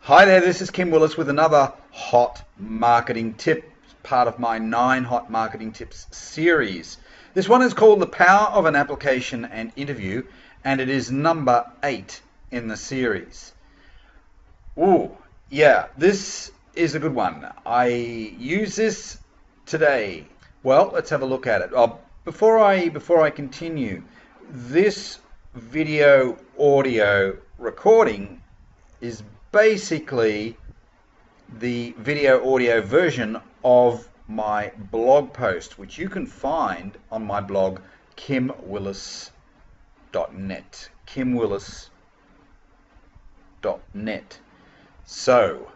Hi there, this is Kim Willis with another hot marketing tip, part of my 9 hot marketing tips series. This one is called The Power of an Application and Interview, and it is number 8 in the series. Ooh, yeah, this is a good one. I use this today. Well, let's have a look at it. Before I continue, this video audio recording is basically the video audio version of my blog post, which you can find on my blog kimwillis.net. kimwillis.net. So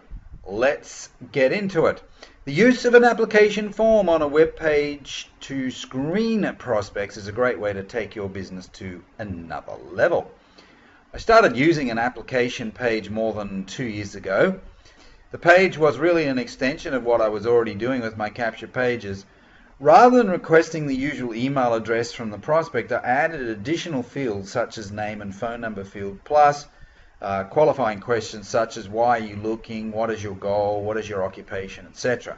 let's get into it. The use of an application form on a web page to screen prospects is a great way to take your business to another level. I started using an application page more than 2 years ago. The page was really an extension of what I was already doing with my capture pages. Rather than requesting the usual email address from the prospect, I added additional fields such as name and phone number field, plus qualifying questions such as why are you looking, what is your goal, what is your occupation, etc.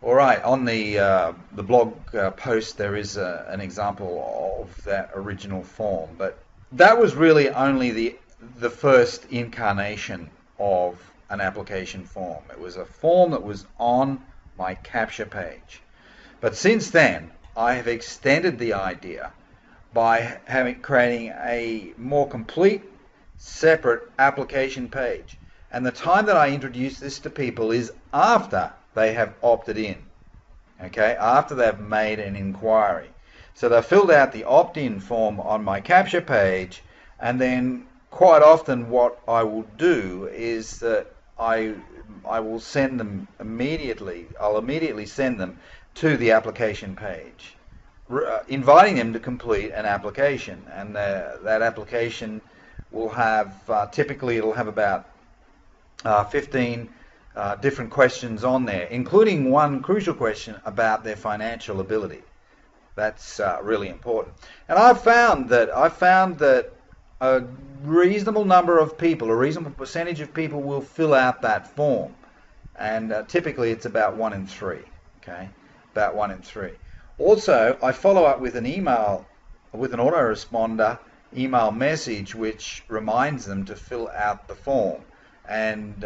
All right, on the blog post there is an example of that original form, but that was really only the first incarnation of an application form. It was a form that was on my capture page. But since then, I have extended the idea by creating a more complete, separate application page. And the time that I introduce this to people is after they have opted in, okay, after they've made an inquiry. So they filled out the opt-in form on my capture page, and then quite often what I will do is that I will send them immediately. I'll immediately send them to the application page, inviting them to complete an application, and that application will have typically it'll have about 15 different questions on there, including one crucial question about their financial ability. That's really important. And I've found that a reasonable number of people, a reasonable percentage of people will fill out that form, and typically it's about 1 in 3. Okay, about 1 in 3. Also, I follow up with an email, with an autoresponder email message, which reminds them to fill out the form. And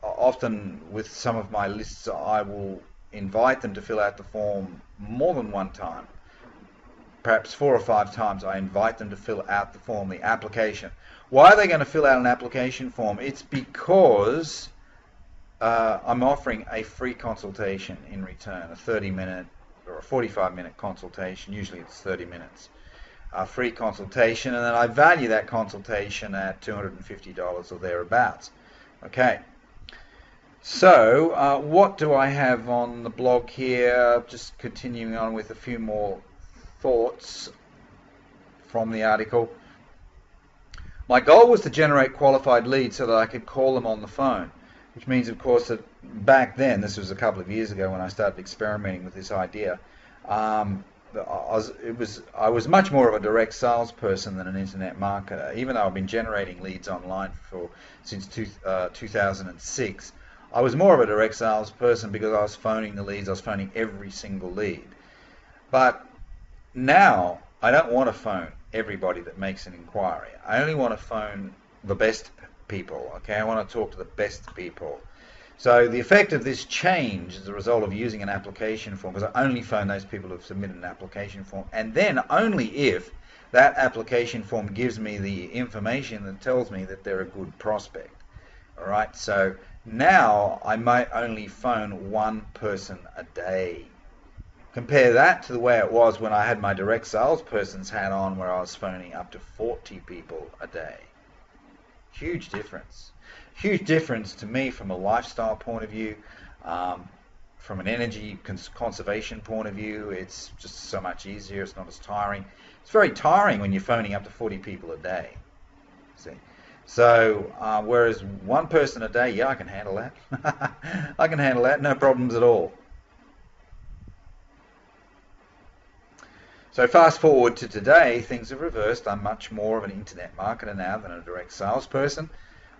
often with some of my lists, I will invite them to fill out the form more than one time. Perhaps 4 or 5 times I invite them to fill out the form, the application. Why are they going to fill out an application form? It's because I'm offering a free consultation in return, a 30-minute or a 45-minute consultation. Usually it's 30 minutes. A free consultation, and then I value that consultation at $250 or thereabouts. Okay. So what do I have on the blog here? Just continuing on with a few more thoughts from the article. My goal was to generate qualified leads so that I could call them on the phone, which means, of course, that back then, this was a couple of years ago when I started experimenting with this idea, I was much more of a direct salesperson than an internet marketer. Even though I've been generating leads online since 2006, I was more of a direct salesperson because I was phoning the leads. I was phoning every single lead. But now I don't want to phone everybody that makes an inquiry. I only want to phone the best people. Okay, I want to talk to the best people. So the effect of this change as a result of using an application form, because I only phone those people who have submitted an application form, and then only if that application form gives me the information that tells me that they're a good prospect. All right, so now I might only phone one person a day. Compare that to the way it was when I had my direct salesperson's hat on, where I was phoning up to 40 people a day. Huge difference. Huge difference to me from a lifestyle point of view, from an energy conservation point of view. It's just so much easier. It's not as tiring. It's very tiring when you're phoning up to 40 people a day. See? So whereas one person a day, yeah, I can handle that. I can handle that, no problems at all. So fast forward to today, things have reversed. I'm much more of an internet marketer now than a direct salesperson.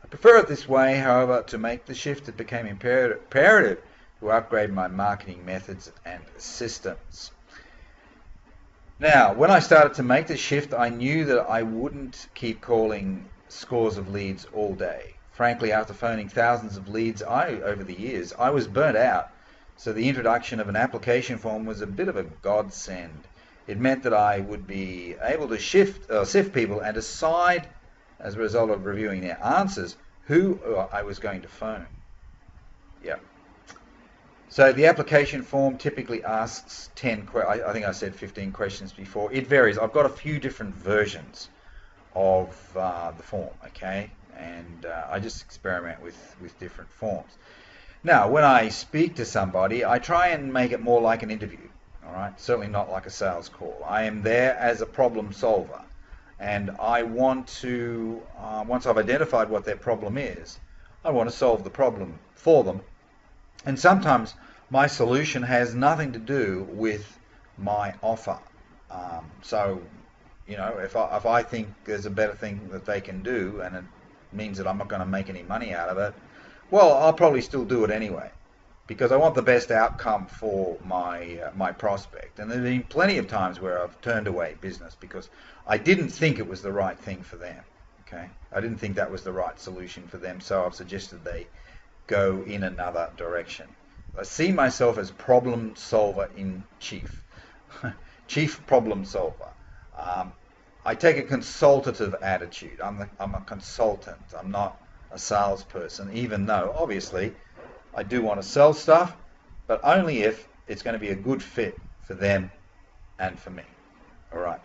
I prefer it this way, however. To make the shift, it became imperative to upgrade my marketing methods and systems. Now, when I started to make the shift, I knew that I wouldn't keep calling scores of leads all day. Frankly, after phoning thousands of leads over the years, I was burnt out. So the introduction of an application form was a bit of a godsend. It meant that I would be able to sift people and decide, as a result of reviewing their answers, who I was going to phone. Yeah. So the application form typically asks 10, I think I said 15 questions before. It varies. I've got a few different versions of the form, okay? And I just experiment with different forms. Now, when I speak to somebody, I try and make it more like an interview, all right? Certainly not like a sales call. I am there as a problem solver, and I want to, once I've identified what their problem is, I want to solve the problem for them. And sometimes my solution has nothing to do with my offer. So, you know, if I think there's a better thing that they can do, and it means that I'm not going to make any money out of it, well, I'll probably still do it anyway, because I want the best outcome for my prospect. And there have been plenty of times where I've turned away business because I didn't think it was the right thing for them. Okay, I didn't think that was the right solution for them, so I've suggested they go in another direction. I see myself as problem solver in chief, chief problem solver. I take a consultative attitude. I'm a consultant. I'm not a salesperson, even though obviously I do want to sell stuff, but only if it's going to be a good fit for them and for me. All right.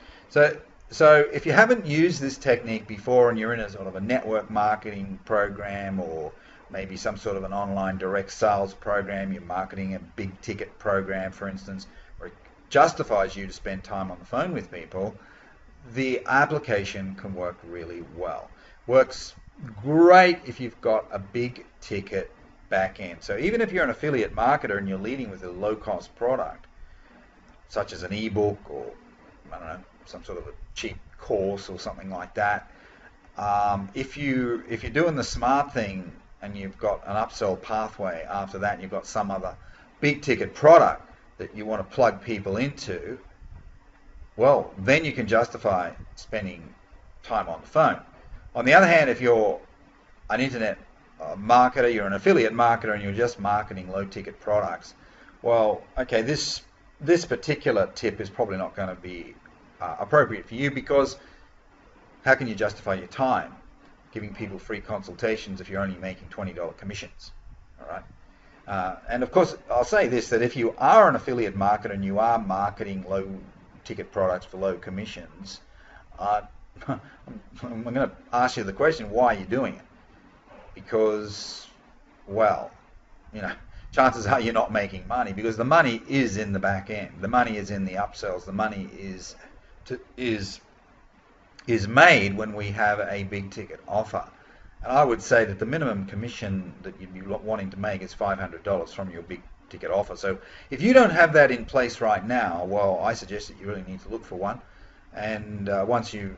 So if you haven't used this technique before and you're in a sort of a network marketing program, or maybe some sort of an online direct sales program, you're marketing a big ticket program, for instance, where it justifies you to spend time on the phone with people, the application can work really well. Works great if you've got a big ticket back end. So even if you're an affiliate marketer and you're leading with a low-cost product, such as an ebook or, I don't know, some sort of a cheap course or something like that, if you're doing the smart thing and you've got an upsell pathway after that, and you've got some other big ticket product that you want to plug people into, well, then you can justify spending time on the phone. On the other hand, if you're an internet marketer, you're an affiliate marketer, and you're just marketing low-ticket products, well, okay, this particular tip is probably not going to be appropriate for you, because how can you justify your time giving people free consultations if you're only making $20 commissions? All right. And of course, I'll say this, that if you are an affiliate marketer and you are marketing low-ticket products for low commissions, I'm going to ask you the question, why are you doing it? Because, well, you know, chances are you're not making money, because the money is in the back end. The money is in the upsells. The money is made when we have a big ticket offer. And I would say that the minimum commission that you'd be wanting to make is $500 from your big ticket offer. So if you don't have that in place right now, well, I suggest that you really need to look for one. And once you've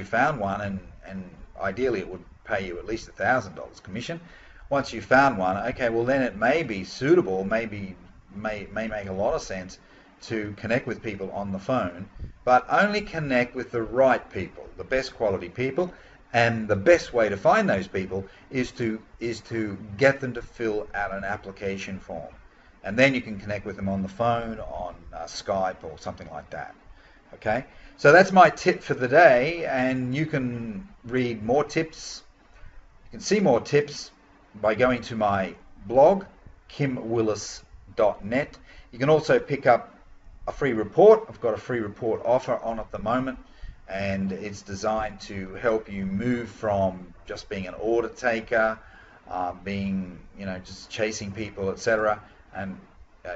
found one, and ideally it would pay you at least $1,000 commission. Once you've found one, okay, well then it may be suitable, may make a lot of sense to connect with people on the phone, but only connect with the right people, the best quality people. And the best way to find those people is to get them to fill out an application form, and then you can connect with them on the phone, on Skype or something like that. Okay, so that's my tip for the day, and you can read more tips. You can see more tips by going to my blog, kimwillis.net. You can also pick up a free report. I've got a free report offer on at the moment, and it's designed to help you move from just being an order taker, being, you know, just chasing people, etc., and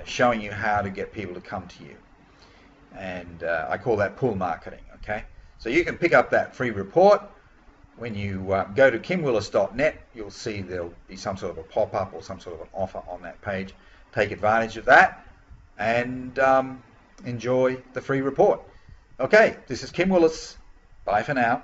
showing you how to get people to come to you. And I call that pull marketing. Okay, so you can pick up that free report. When you go to kimwillis.net, you'll see there'll be some sort of a pop-up or some sort of an offer on that page. Take advantage of that and enjoy the free report. Okay, this is Kim Willis. Bye for now.